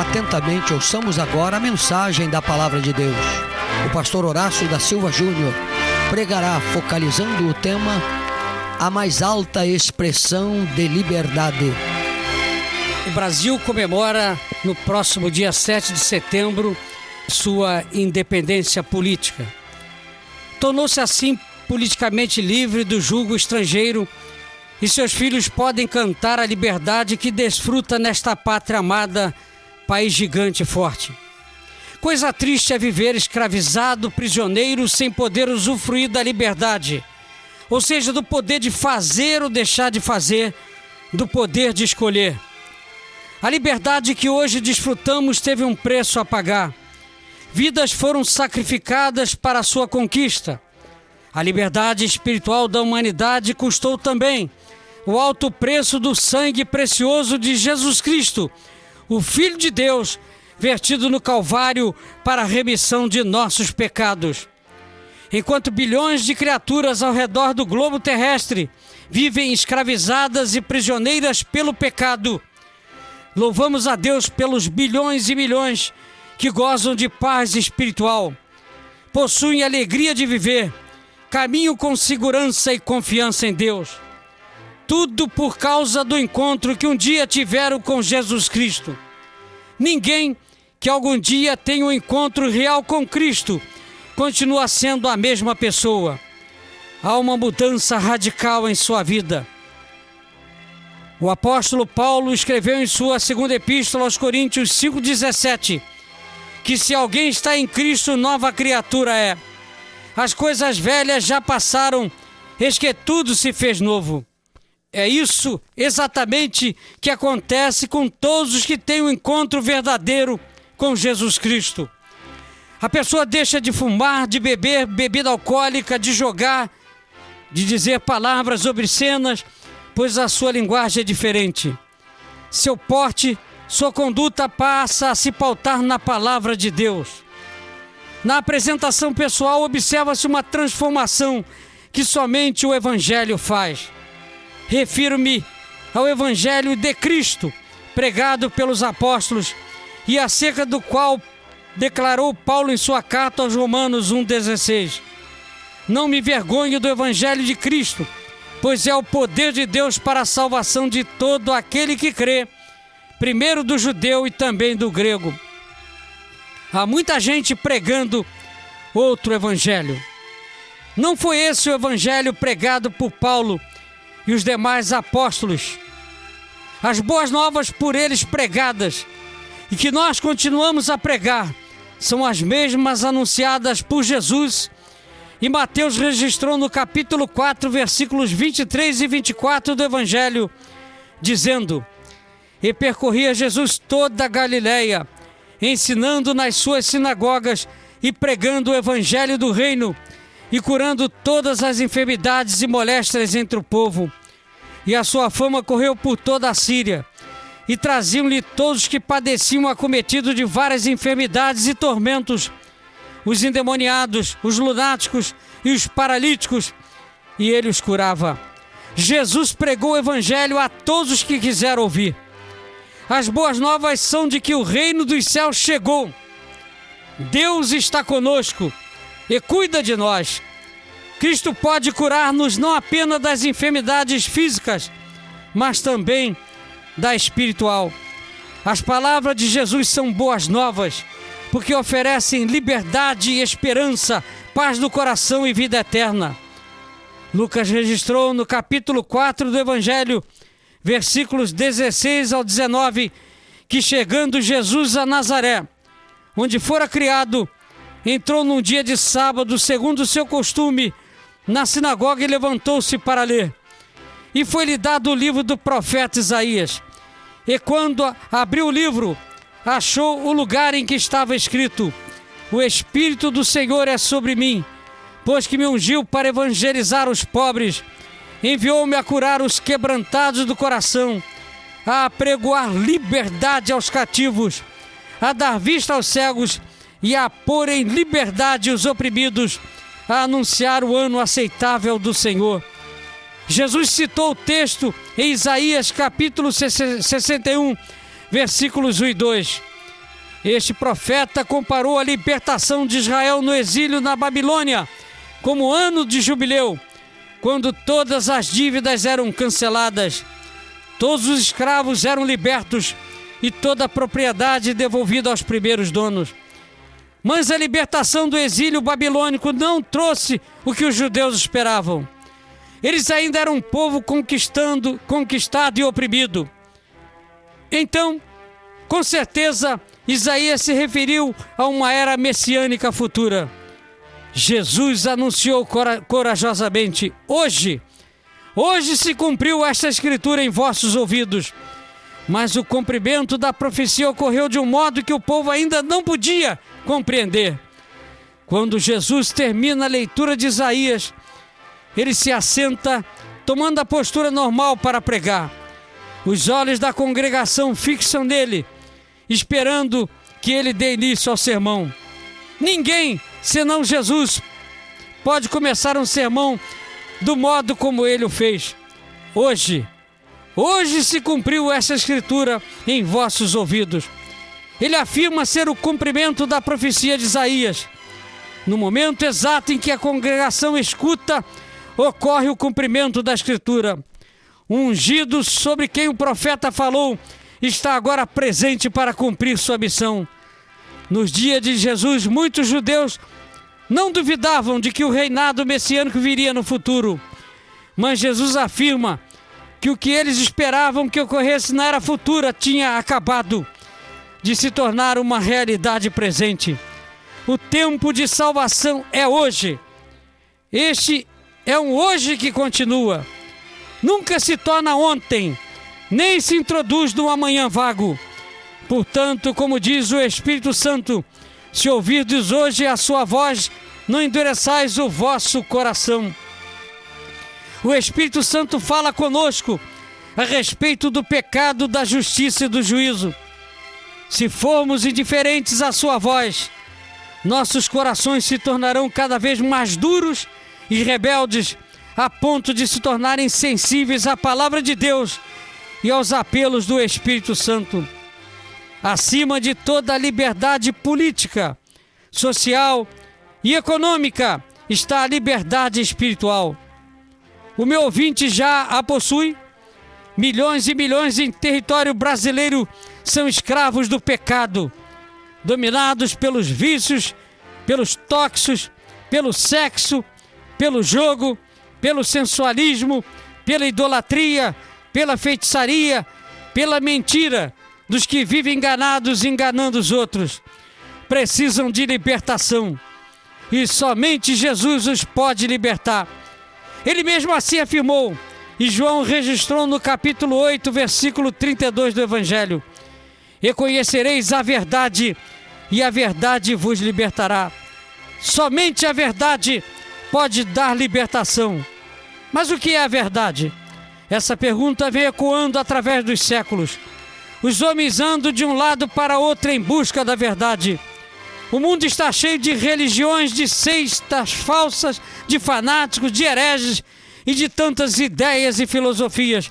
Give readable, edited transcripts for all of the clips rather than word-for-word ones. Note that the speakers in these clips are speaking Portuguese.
atentamente, ouçamos agora a mensagem da Palavra de Deus. O pastor Horácio da Silva Júnior pregará focalizando o tema A mais alta expressão de liberdade. O Brasil comemora no próximo dia 7 de setembro sua independência política. Tornou-se assim politicamente livre do jugo estrangeiro e seus filhos podem cantar a liberdade que desfruta nesta pátria amada, país gigante e forte. Coisa triste é viver escravizado, prisioneiro, sem poder usufruir da liberdade, ou seja, do poder de fazer ou deixar de fazer, do poder de escolher. A liberdade que hoje desfrutamos teve um preço a pagar. Vidas foram sacrificadas para a sua conquista. A liberdade espiritual da humanidade custou também o alto preço do sangue precioso de Jesus Cristo, o Filho de Deus, vertido no Calvário para a remissão de nossos pecados. Enquanto bilhões de criaturas ao redor do globo terrestre vivem escravizadas e prisioneiras pelo pecado, louvamos a Deus pelos bilhões e milhões que gozam de paz espiritual, possuem alegria de viver, caminham com segurança e confiança em Deus. Tudo por causa do encontro que um dia tiveram com Jesus Cristo. Ninguém que algum dia tenha um encontro real com Cristo continua sendo a mesma pessoa. Há uma mudança radical em sua vida. O apóstolo Paulo escreveu em sua segunda epístola aos Coríntios 5,17 que se alguém está em Cristo, nova criatura é. As coisas velhas já passaram, eis que tudo se fez novo. É isso exatamente que acontece com todos os que têm um encontro verdadeiro com Jesus Cristo. A pessoa deixa de fumar, de beber bebida alcoólica, de jogar, de dizer palavras obscenas, pois a sua linguagem é diferente. Seu porte, sua conduta passa a se pautar na palavra de Deus. Na apresentação pessoal, observa-se uma transformação que somente o Evangelho faz. Refiro-me ao Evangelho de Cristo, pregado pelos apóstolos e acerca do qual declarou Paulo em sua carta aos Romanos 1,16. Não me vergonho do Evangelho de Cristo, pois é o poder de Deus para a salvação de todo aquele que crê, primeiro do judeu e também do grego. Há muita gente pregando outro evangelho. Não foi esse o evangelho pregado por Paulo e os demais apóstolos. As boas novas por eles pregadas e que nós continuamos a pregar são as mesmas anunciadas por Jesus. E Mateus registrou no capítulo 4, versículos 23 e 24 do evangelho, dizendo: E percorria Jesus toda a Galileia, ensinando nas suas sinagogas e pregando o evangelho do reino e curando todas as enfermidades e moléstias entre o povo. E a sua fama correu por toda a Síria, e traziam-lhe todos que padeciam acometidos de várias enfermidades e tormentos, os endemoniados, os lunáticos e os paralíticos, e ele os curava. Jesus pregou o evangelho a todos os que quiseram ouvir. As boas novas são de que o reino dos céus chegou. Deus está conosco e cuida de nós. Cristo pode curar-nos não apenas das enfermidades físicas, mas também da espiritual. As palavras de Jesus são boas novas, porque oferecem liberdade e esperança, paz do coração e vida eterna. Lucas registrou no capítulo 4 do Evangelho, versículos 16 ao 19, que chegando Jesus a Nazaré, onde fora criado, entrou num dia de sábado, segundo o seu costume, na sinagoga e levantou-se para ler. E foi-lhe dado o livro do profeta Isaías. E quando abriu o livro, achou o lugar em que estava escrito: O Espírito do Senhor é sobre mim, pois que me ungiu para evangelizar os pobres, enviou-me a curar os quebrantados do coração, a apregoar liberdade aos cativos, a dar vista aos cegos e a pôr em liberdade os oprimidos, a anunciar o ano aceitável do Senhor. Jesus citou o texto em Isaías capítulo 61, versículos 1 e 2. Este profeta comparou a libertação de Israel no exílio na Babilônia como ano de jubileu, quando todas as dívidas eram canceladas, todos os escravos eram libertos e toda a propriedade devolvida aos primeiros donos. Mas a libertação do exílio babilônico não trouxe o que os judeus esperavam. Eles ainda eram um povo conquistado e oprimido. Então, com certeza, Isaías se referiu a uma era messiânica futura. Jesus anunciou corajosamente: hoje se cumpriu esta escritura em vossos ouvidos. Mas o cumprimento da profecia ocorreu de um modo que o povo ainda não podia compreender. Quando Jesus termina a leitura de Isaías, ele se assenta, tomando a postura normal para pregar. Os olhos da congregação fixam nele, esperando que ele dê início ao sermão. Ninguém, senão Jesus, pode começar um sermão do modo como ele o fez. Hoje se cumpriu essa escritura em vossos ouvidos. Ele afirma ser o cumprimento da profecia de Isaías. No momento exato em que a congregação escuta, ocorre o cumprimento da escritura. O ungido sobre quem o profeta falou está agora presente para cumprir sua missão. Nos dias de Jesus, muitos judeus não duvidavam de que o reinado messiânico viria no futuro. Mas Jesus afirma que o que eles esperavam que ocorresse na era futura tinha acabado de se tornar uma realidade presente. O tempo de salvação é hoje. Este é um hoje que continua. Nunca se torna ontem, nem se introduz num amanhã vago. Portanto, como diz o Espírito Santo, se ouvirdes hoje a sua voz, não endureçais o vosso coração. O Espírito Santo fala conosco a respeito do pecado, da justiça e do juízo. Se formos indiferentes à sua voz, nossos corações se tornarão cada vez mais duros e rebeldes, a ponto de se tornarem sensíveis à palavra de Deus e aos apelos do Espírito Santo. Acima de toda a liberdade política, social e econômica está a liberdade espiritual. O meu ouvinte já a possui. Milhões e milhões em território brasileiro são escravos do pecado, dominados pelos vícios, pelos tóxicos, pelo sexo, pelo jogo, pelo sensualismo, pela idolatria, pela feitiçaria, pela mentira dos que vivem enganados e enganando os outros. Precisam de libertação e somente Jesus os pode libertar. Ele mesmo assim afirmou, e João registrou no capítulo 8, versículo 32 do Evangelho: e conhecereis a verdade, e a verdade vos libertará. Somente a verdade pode dar libertação. Mas o que é a verdade? Essa pergunta vem ecoando através dos séculos. Os homens andam de um lado para outro em busca da verdade. O mundo está cheio de religiões, de seitas falsas, de fanáticos, de hereges e de tantas ideias e filosofias.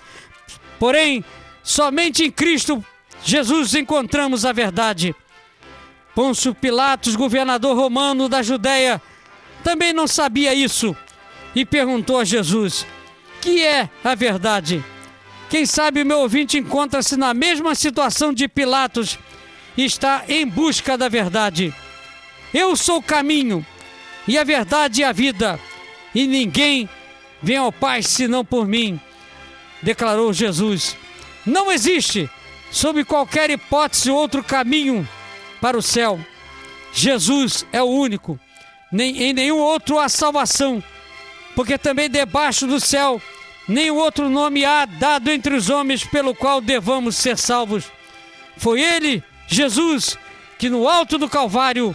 Porém, somente em Cristo Jesus encontramos a verdade. Pôncio Pilatos, governador romano da Judéia, também não sabia isso e perguntou a Jesus: que é a verdade? Quem sabe o meu ouvinte encontra-se na mesma situação de Pilatos e está em busca da verdade. Eu sou o caminho e a verdade e a vida, e ninguém vem ao Pai senão por mim, declarou Jesus. Não existe, sob qualquer hipótese, outro caminho para o céu. Jesus é o único, em nenhum outro há salvação, porque também debaixo do céu nenhum outro nome há dado entre os homens pelo qual devamos ser salvos. Foi ele, Jesus, que no alto do Calvário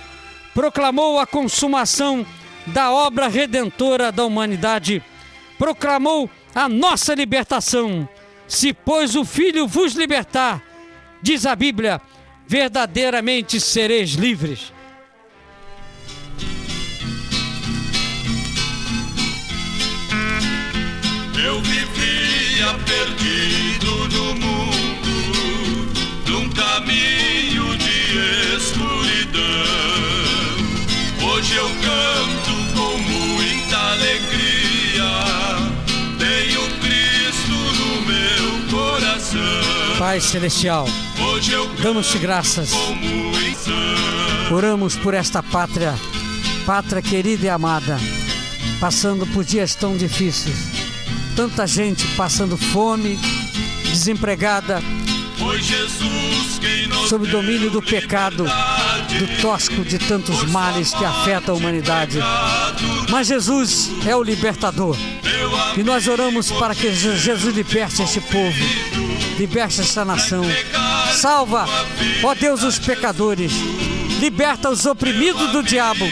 proclamou a consumação da obra redentora da humanidade, proclamou a nossa libertação. Se, pois, o Filho vos libertar, diz a Bíblia, verdadeiramente sereis livres. Eu vivia perdido no mundo, num caminho de Pai Celestial, Hoje eu damos-te graças. como em Oramos por esta pátria querida e amada, passando por dias tão difíceis. Tanta gente passando fome, desempregada, Foi Jesus quem nos sob o domínio do deu pecado, do tóxico de tantos males que afetam a humanidade. Mas Jesus é o libertador. E nós oramos para que Jesus liberte este povo, liberte esta nação. Salva, ó Deus, os pecadores. Liberta os oprimidos do diabo.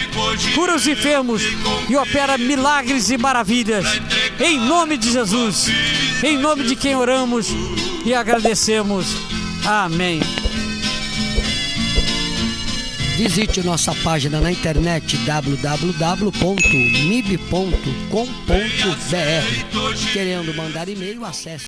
Cura os enfermos e opera milagres e maravilhas. Em nome de Jesus. Em nome de quem oramos e agradecemos. Amém. Visite nossa página na internet www.mib.com.br. Querendo mandar e-mail, acesse